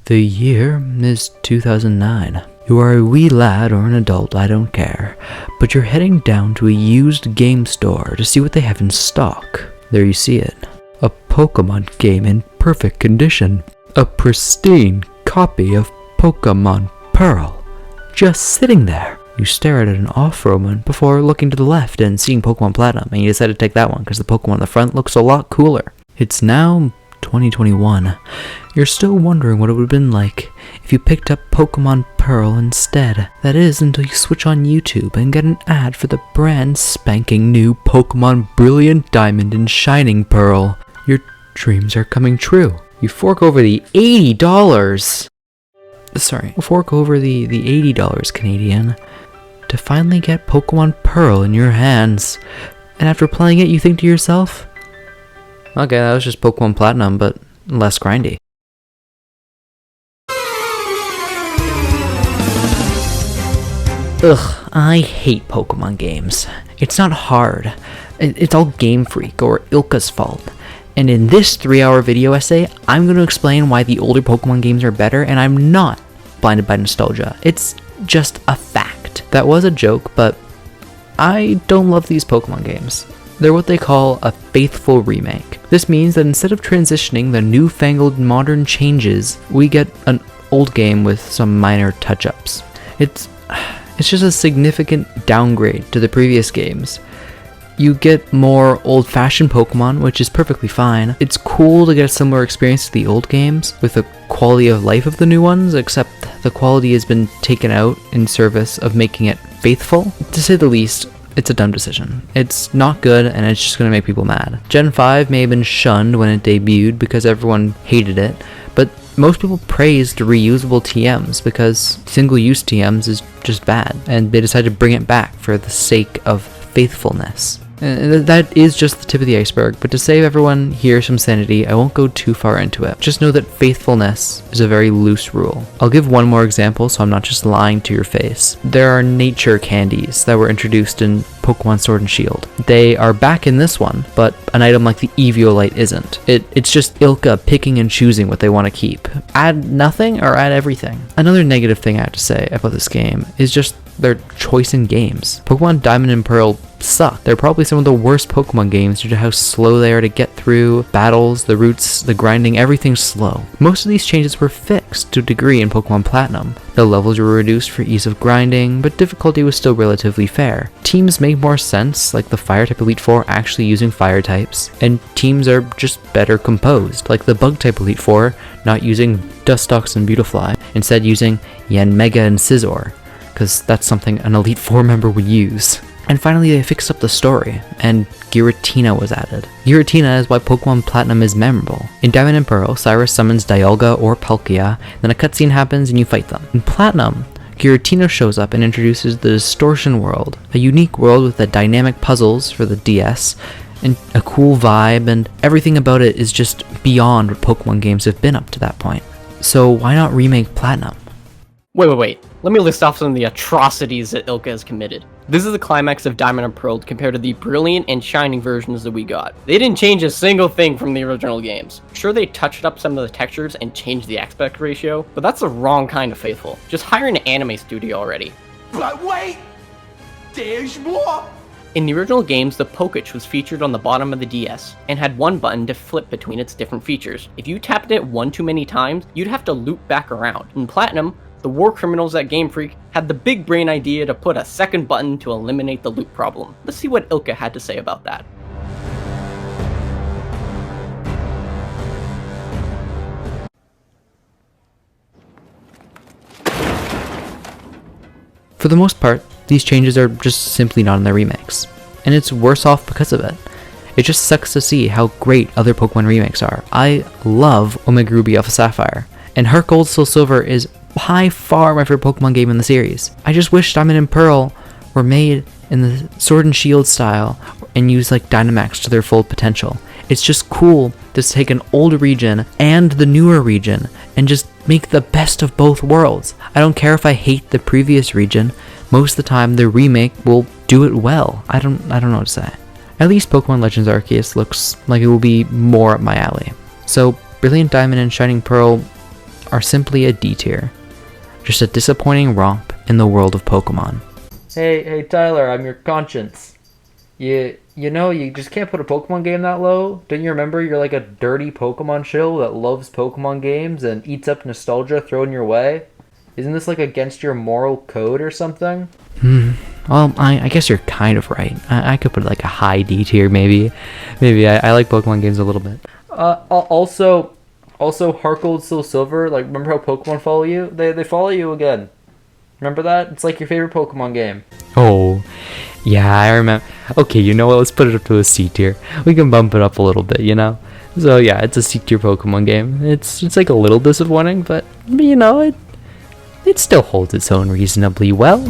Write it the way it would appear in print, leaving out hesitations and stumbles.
The year is 2009. You are a wee lad or an adult, I don't care, but you're heading down to a used game store to see what they have in stock. There you see it. A Pokemon game in perfect condition. A pristine copy of Pokemon Pearl. Just sitting there. You stare at it in awe for a moment before looking to the left and seeing Pokemon Platinum, and you decide to take that one because the Pokemon on the front looks a lot cooler. It's now 2021. You're still wondering what it would have been like if you picked up Pokemon Pearl instead. That is until you switch on YouTube and get an ad for the brand spanking new Pokemon Brilliant Diamond and Shining Pearl. Your dreams are coming true. You fork over the $80. Fork over the $80 Canadian to finally get Pokemon Pearl in your hands. And after playing it, you think to yourself, okay, that was just Pokemon Platinum, but less grindy. Ugh, I hate Pokemon games. It's not hard. It's all Game Freak or Ilka's fault. And in this 3-hour video essay, I'm going to explain why the older Pokemon games are better, and I'm not blinded by nostalgia. It's just a fact. That was a joke, but I don't love these Pokemon games. They're what they call a faithful remake. This means that instead of transitioning the newfangled modern changes, we get an old game with some minor touch-ups. It's just a significant downgrade to the previous games. You get more old-fashioned Pokemon, which is perfectly fine. It's cool to get a similar experience to the old games with the quality of life of the new ones, except the quality has been taken out in service of making it faithful. To say the least, it's a dumb decision. It's not good, and it's just going to make people mad. Gen 5 may have been shunned when it debuted because everyone hated it, but most people praised reusable TMs because single-use TMs is just bad, and they decided to bring it back for the sake of faithfulness. That is just the tip of the iceberg, but to save everyone here some sanity, I won't go too far into it. Just know that faithfulness is a very loose rule. I'll give one more example so I'm not just lying to your face. There are nature candies that were introduced in Pokemon Sword and Shield. They are back in this one, but an item like the Eviolite isn't. It's just Ilka picking and choosing what they want to keep. Add nothing or add everything. Another negative thing I have to say about this game is just their choice in games. Pokemon Diamond and Pearl suck. They're probably some of the worst Pokemon games due to how slow they are to get through, battles, the routes, the grinding, everything's slow. Most of these changes were fixed to a degree in Pokemon Platinum. The levels were reduced for ease of grinding, but difficulty was still relatively fair. Teams make more sense, like the Fire-type Elite Four actually using Fire types, and teams are just better composed, like the Bug-type Elite Four not using Dustox and Beautifly, instead using Yanmega and Scizor, because that's something an Elite Four member would use. And finally, they fixed up the story, and Giratina was added. Giratina is why Pokemon Platinum is memorable. In Diamond and Pearl, Cyrus summons Dialga or Palkia, then a cutscene happens and you fight them. In Platinum, Giratina shows up and introduces the Distortion World, a unique world with the dynamic puzzles for the DS, and a cool vibe, and everything about it is just beyond what Pokemon games have been up to that point. So why not remake Platinum? Wait. Let me list off some of the atrocities that Ilka has committed. This is the climax of Diamond and Pearl compared to the Brilliant and Shining versions that we got. They didn't change a single thing from the original games. Sure, they touched up some of the textures and changed the aspect ratio, but that's the wrong kind of faithful. Just hire an anime studio already. But wait! There's more! In the original games, the Poketch was featured on the bottom of the DS, and had one button to flip between its different features. If you tapped it one too many times, you'd have to loop back around. In Platinum, the war criminals at Game Freak had the big brain idea to put a second button to eliminate the loop problem. Let's see what Ilka had to say about that. For the most part, these changes are just simply not in their remakes, and it's worse off because of it. It just sucks to see how great other Pokemon remakes are. I love Omega Ruby Alpha Sapphire, and Heart Gold Soul Silver is by far my favorite Pokemon game in the series. I just wish Diamond and Pearl were made in the Sword and Shield style and use like Dynamax to their full potential. It's just cool to take an old region and the newer region and just make the best of both worlds. I don't care if I hate the previous region. Most of the time the remake will do it well. I don't know what to say. At least Pokemon Legends Arceus looks like it will be more up my alley. So Brilliant Diamond and Shining Pearl are simply a D tier. Just a disappointing romp in the world of Pokemon. Hey Tyler, I'm your conscience. You know, you just can't put a Pokemon game that low? Don't you remember you're like a dirty Pokemon shill that loves Pokemon games and eats up nostalgia thrown your way? Isn't this like against your moral code or something? Well, I guess you're kind of right. I could put like a high D tier maybe. Maybe I like Pokemon games a little bit. Also Heart Gold, Soul Silver, like remember how Pokemon follow you? They follow you again. Remember that? It's like your favorite Pokemon game. Oh, yeah, I remember. Okay, you know what? Let's put it up to a C tier. We can bump it up a little bit, you know? So yeah, it's a C tier Pokemon game. It's like a little disappointing, but you know, it still holds its own reasonably well.